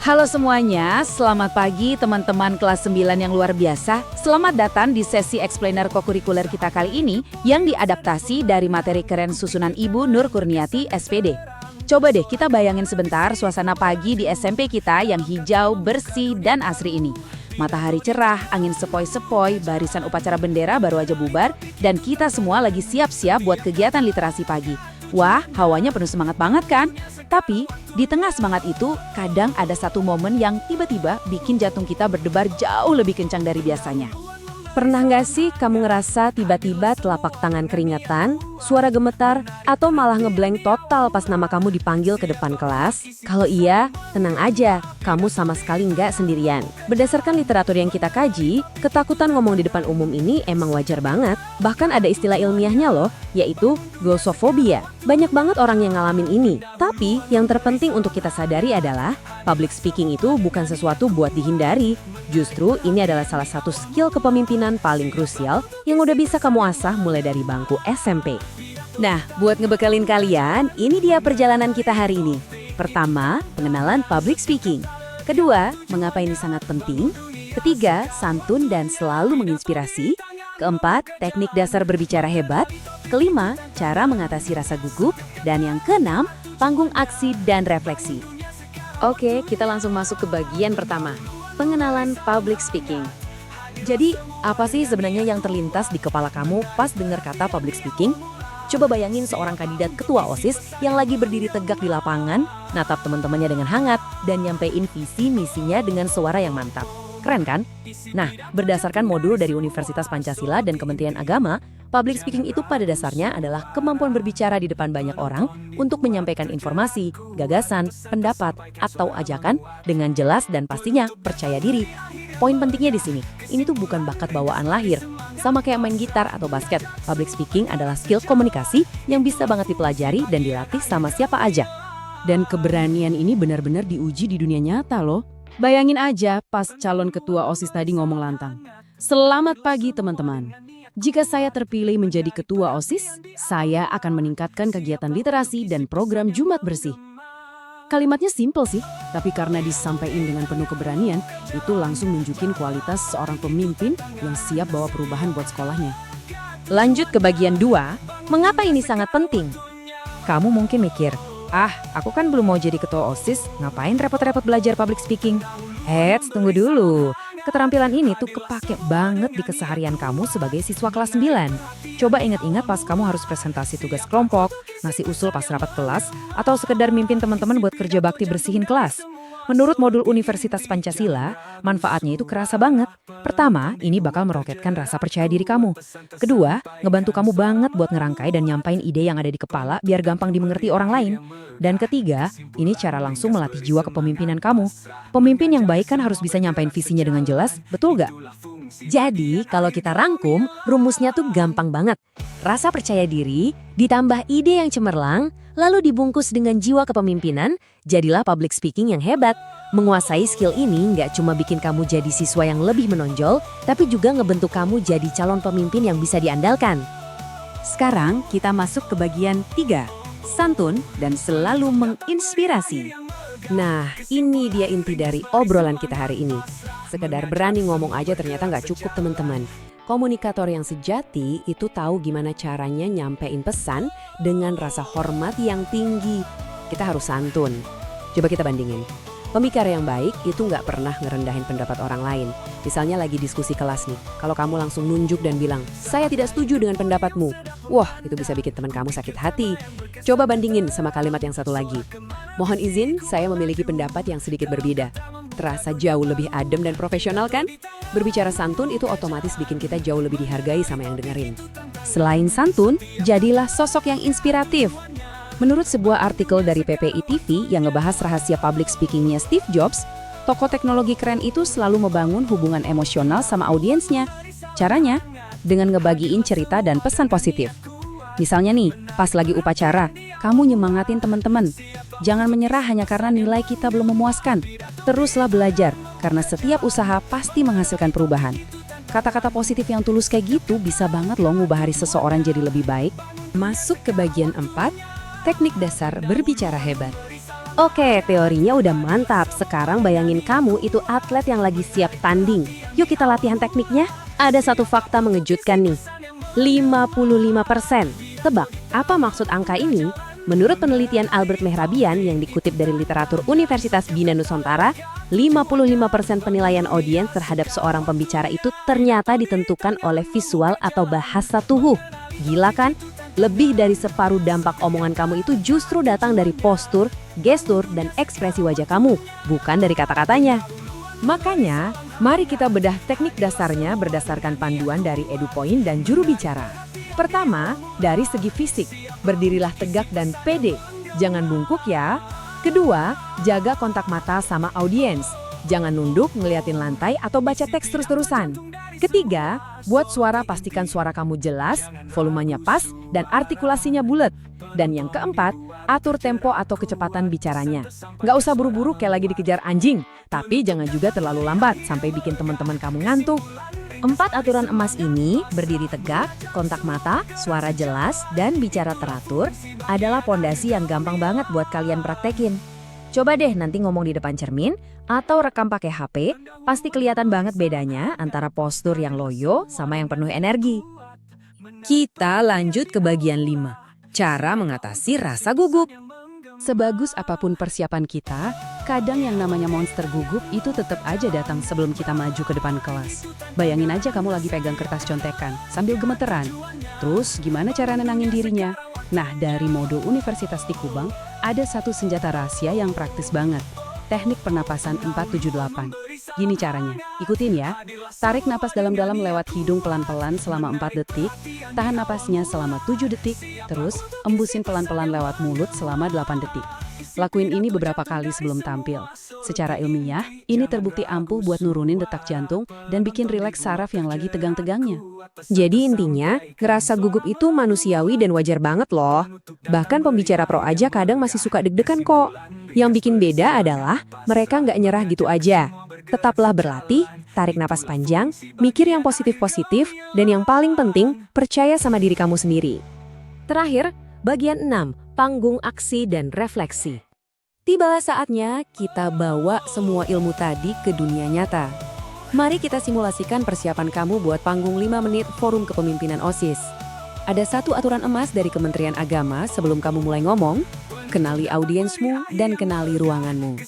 Halo semuanya, selamat pagi teman-teman kelas 9 yang luar biasa. Selamat datang di sesi explainer kokurikuler kita kali ini yang diadaptasi dari materi keren susunan Ibu Nur Kurniati, SPD. Coba deh kita bayangin sebentar suasana pagi di SMP kita yang hijau, bersih, dan asri ini. Matahari cerah, angin sepoi-sepoi, barisan upacara bendera baru aja bubar, dan kita semua lagi siap-siap buat kegiatan literasi pagi. Wah, hawanya penuh semangat banget kan? Tapi, di tengah semangat itu, kadang ada satu momen yang tiba-tiba bikin jantung kita berdebar jauh lebih kencang dari biasanya. Pernah nggak sih kamu ngerasa tiba-tiba telapak tangan keringetan, suara gemetar, atau malah ngeblank total pas nama kamu dipanggil ke depan kelas? Kalau iya, tenang aja, kamu sama sekali nggak sendirian. Berdasarkan literatur yang kita kaji, ketakutan ngomong di depan umum ini emang wajar banget. Bahkan ada istilah ilmiahnya loh, yaitu glossophobia. Banyak banget orang yang ngalamin ini. Tapi, yang terpenting untuk kita sadari adalah, public speaking itu bukan sesuatu buat dihindari. Justru ini adalah salah satu skill kepemimpinan paling krusial yang udah bisa kamu asah mulai dari bangku SMP. Nah, buat ngebekalin kalian, ini dia perjalanan kita hari ini. Pertama, pengenalan public speaking. Kedua, mengapa ini sangat penting. Ketiga, santun dan selalu menginspirasi. Keempat, teknik dasar berbicara hebat. Kelima, cara mengatasi rasa gugup. Dan yang keenam, panggung aksi dan refleksi. Oke, kita langsung masuk ke bagian pertama. Pengenalan public speaking. Jadi, apa sih sebenarnya yang terlintas di kepala kamu pas dengar kata public speaking? Coba bayangin seorang kandidat ketua OSIS yang lagi berdiri tegak di lapangan, natap teman-temannya dengan hangat, dan nyampein visi misinya dengan suara yang mantap. Keren kan? Nah, berdasarkan modul dari Universitas Pancasila dan Kementerian Agama, public speaking itu pada dasarnya adalah kemampuan berbicara di depan banyak orang untuk menyampaikan informasi, gagasan, pendapat, atau ajakan dengan jelas dan pastinya percaya diri. Poin pentingnya di sini, ini tuh bukan bakat bawaan lahir. Sama kayak main gitar atau basket, public speaking adalah skill komunikasi yang bisa banget dipelajari dan dilatih sama siapa aja. Dan keberanian ini benar-benar diuji di dunia nyata loh. Bayangin aja pas calon ketua OSIS tadi ngomong lantang. Selamat pagi teman-teman. Jika saya terpilih menjadi ketua OSIS, saya akan meningkatkan kegiatan literasi dan program Jumat bersih. Kalimatnya simpel sih, tapi karena disampaikan dengan penuh keberanian, itu langsung nunjukin kualitas seorang pemimpin yang siap bawa perubahan buat sekolahnya. Lanjut ke bagian 2, mengapa ini sangat penting? Kamu mungkin mikir, aku kan belum mau jadi ketua OSIS, ngapain repot-repot belajar public speaking? Tunggu dulu. Keterampilan ini tuh kepake banget di keseharian kamu sebagai siswa kelas 9. Coba ingat-ingat pas kamu harus presentasi tugas kelompok, ngasih usul pas rapat kelas, atau sekedar mimpin teman-teman buat kerja bakti bersihin kelas. Menurut modul Universitas Pancasila, manfaatnya itu kerasa banget. Pertama, ini bakal meroketkan rasa percaya diri kamu. Kedua, ngebantu kamu banget buat ngerangkai dan nyampain ide yang ada di kepala biar gampang dimengerti orang lain. Dan ketiga, ini cara langsung melatih jiwa kepemimpinan kamu. Pemimpin yang baik kan harus bisa nyampain visinya dengan jelas, betul gak? Jadi, kalau kita rangkum, rumusnya tuh gampang banget. Rasa percaya diri, ditambah ide yang cemerlang, lalu dibungkus dengan jiwa kepemimpinan, jadilah public speaking yang hebat. Menguasai skill ini nggak cuma bikin kamu jadi siswa yang lebih menonjol, tapi juga ngebentuk kamu jadi calon pemimpin yang bisa diandalkan. Sekarang kita masuk ke bagian 3, santun dan selalu menginspirasi. Nah, ini dia inti dari obrolan kita hari ini. Sekedar berani ngomong aja ternyata nggak cukup teman-teman. Komunikator yang sejati itu tahu gimana caranya nyampein pesan dengan rasa hormat yang tinggi. Kita harus santun. Coba kita bandingin. Pembicara yang baik itu nggak pernah ngerendahin pendapat orang lain. Misalnya lagi diskusi kelas nih, kalau kamu langsung nunjuk dan bilang, saya tidak setuju dengan pendapatmu. Wah, itu bisa bikin teman kamu sakit hati. Coba bandingin sama kalimat yang satu lagi. Mohon izin, saya memiliki pendapat yang sedikit berbeda. Terasa jauh lebih adem dan profesional kan? Berbicara santun itu otomatis bikin kita jauh lebih dihargai sama yang dengerin. Selain santun, jadilah sosok yang inspiratif. Menurut sebuah artikel dari PPI TV yang ngebahas rahasia public speaking-nya Steve Jobs, tokoh teknologi keren itu selalu membangun hubungan emosional sama audiensnya. Caranya, dengan ngebagiin cerita dan pesan positif. Misalnya nih, pas lagi upacara, kamu nyemangatin teman-teman. Jangan menyerah hanya karena nilai kita belum memuaskan. Teruslah belajar, karena setiap usaha pasti menghasilkan perubahan. Kata-kata positif yang tulus kayak gitu bisa banget loh ngubah hari seseorang jadi lebih baik. Masuk ke bagian 4, teknik dasar berbicara hebat. Oke, teorinya udah mantap. Sekarang bayangin kamu itu atlet yang lagi siap tanding. Yuk kita latihan tekniknya. Ada satu fakta mengejutkan nih. 55%. Tebak, apa maksud angka ini? Menurut penelitian Albert Mehrabian yang dikutip dari literatur Universitas Bina Nusantara, 55% penilaian audiens terhadap seorang pembicara itu ternyata ditentukan oleh visual atau bahasa tubuh. Gila kan? Lebih dari separuh dampak omongan kamu itu justru datang dari postur, gestur, dan ekspresi wajah kamu, bukan dari kata-katanya. Makanya, mari kita bedah teknik dasarnya berdasarkan panduan dari EduPoint dan juru bicara. Pertama, dari segi fisik, berdirilah tegak dan pede, jangan bungkuk ya. Kedua, jaga kontak mata sama audiens, jangan nunduk ngeliatin lantai atau baca teks terus-terusan. Ketiga, buat suara pastikan suara kamu jelas, volumenya pas, dan artikulasinya bulat. Dan yang keempat, atur tempo atau kecepatan bicaranya. Nggak usah buru-buru kayak lagi dikejar anjing, tapi jangan juga terlalu lambat sampai bikin teman-teman kamu ngantuk. 4 aturan emas ini, berdiri tegak, kontak mata, suara jelas, dan bicara teratur, adalah pondasi yang gampang banget buat kalian praktekin. Coba deh nanti ngomong di depan cermin, atau rekam pakai HP, pasti kelihatan banget bedanya antara postur yang loyo sama yang penuh energi. Kita lanjut ke bagian 5, cara mengatasi rasa gugup. Sebagus apapun persiapan kita, kadang yang namanya monster gugup itu tetap aja datang sebelum kita maju ke depan kelas. Bayangin aja kamu lagi pegang kertas contekan, sambil gemeteran. Terus gimana cara nenangin dirinya? Nah, dari mode Universitas di Kubang, ada satu senjata rahasia yang praktis banget. Teknik pernapasan 478. Gini caranya, ikutin ya. Tarik napas dalam-dalam lewat hidung pelan-pelan selama 4 detik, tahan napasnya selama 7 detik, terus embusin pelan-pelan lewat mulut selama 8 detik. Lakuin ini beberapa kali sebelum tampil. Secara ilmiah, ini terbukti ampuh buat nurunin detak jantung dan bikin rileks saraf yang lagi tegang-tegangnya. Jadi intinya, ngerasa gugup itu manusiawi dan wajar banget loh. Bahkan pembicara pro aja kadang masih suka deg-degan kok. Yang bikin beda adalah mereka nggak nyerah gitu aja. Tetaplah berlatih, tarik napas panjang, mikir yang positif-positif, dan yang paling penting, percaya sama diri kamu sendiri. Terakhir, bagian 6, panggung aksi dan refleksi. Tibalah saatnya kita bawa semua ilmu tadi ke dunia nyata. Mari kita simulasikan persiapan kamu buat panggung 5 menit forum kepemimpinan OSIS. Ada satu aturan emas dari Kementerian Agama sebelum kamu mulai ngomong, kenali audiensmu dan kenali ruanganmu.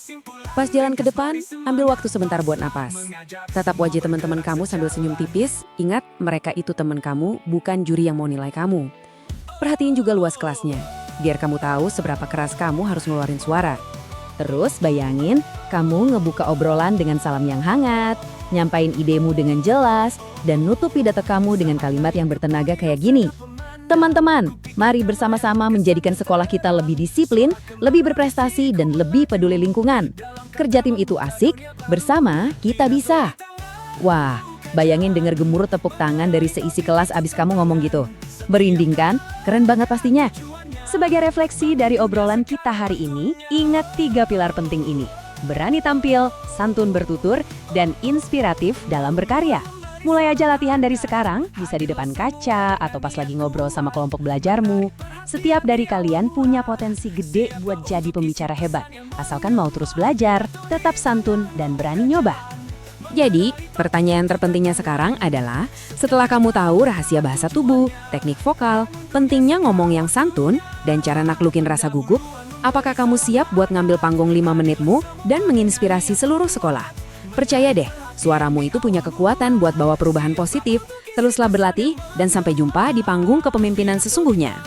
Pas jalan ke depan, ambil waktu sebentar buat napas. Tatap wajah teman-teman kamu sambil senyum tipis, ingat mereka itu teman kamu, bukan juri yang mau nilai kamu. Perhatiin juga luas kelasnya, biar kamu tahu seberapa keras kamu harus ngeluarin suara. Terus bayangin, kamu ngebuka obrolan dengan salam yang hangat, nyampain idemu dengan jelas, dan nutup pidato kamu dengan kalimat yang bertenaga kayak gini. Teman-teman, mari bersama-sama menjadikan sekolah kita lebih disiplin, lebih berprestasi, dan lebih peduli lingkungan. Kerja tim itu asik, bersama kita bisa. Wah, bayangin denger gemuruh tepuk tangan dari seisi kelas abis kamu ngomong gitu. Merinding kan? Keren banget pastinya. Sebagai refleksi dari obrolan kita hari ini, ingat 3 pilar penting ini. Berani tampil, santun bertutur, dan inspiratif dalam berkarya. Mulai aja latihan dari sekarang, bisa di depan kaca atau pas lagi ngobrol sama kelompok belajarmu. Setiap dari kalian punya potensi gede buat jadi pembicara hebat. Asalkan mau terus belajar, tetap santun, dan berani nyoba. Jadi, pertanyaan terpentingnya sekarang adalah, setelah kamu tahu rahasia bahasa tubuh, teknik vokal, pentingnya ngomong yang santun, dan cara naklukin rasa gugup, apakah kamu siap buat ngambil panggung 5 menitmu dan menginspirasi seluruh sekolah? Percaya deh, suaramu itu punya kekuatan buat bawa perubahan positif. Teruslah berlatih, dan sampai jumpa di panggung kepemimpinan sesungguhnya.